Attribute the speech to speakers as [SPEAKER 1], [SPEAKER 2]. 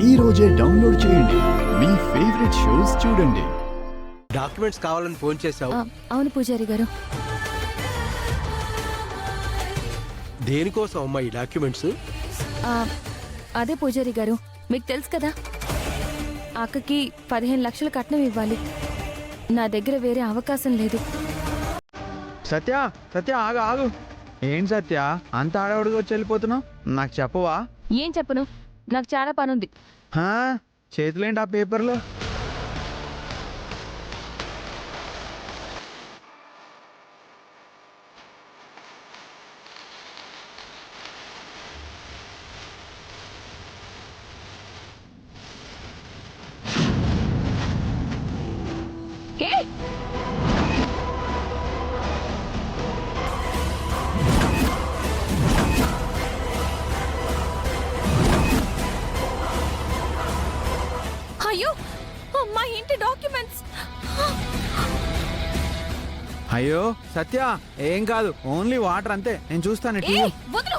[SPEAKER 1] ఈ రోజే డౌన్లోడ్ చేయండి. మీ ఫేవరెట్ షోస్ చూడండి.
[SPEAKER 2] డాక్యుమెంట్స్ కావాలని ఫోన్ చేశావు.
[SPEAKER 3] అవును పూజారి గారు.
[SPEAKER 2] దేనికోసం అమ్మా ఈ డాక్యుమెంట్స్?
[SPEAKER 3] అదే పూజారి గారు, మీకు తెలుసు కదా, అక్కకి 15 లక్షలు కట్నం ఇవ్వాలి. నా దగ్గర వేరే అవకాశం లేదు.
[SPEAKER 4] సత్య సత్య ఆగు ఆగు. ఏంటి సత్య అంత ఆడవాడిగా వచ్చి వెళ్ళిపోతున్నావు? నాకు చెప్పవా?
[SPEAKER 3] ఏం చెప్పను, నాకు చాలా పనుంది.
[SPEAKER 4] చేతులేంటి ఆ పేపర్లో?
[SPEAKER 3] అయ్యో, మా ఇంటి డాక్యుమెంట్స్.
[SPEAKER 4] అయ్యో సత్య, ఏం కాదు, ఓన్లీ వాటర్ అంతే, నేను చూస్తాను.
[SPEAKER 3] వదలు.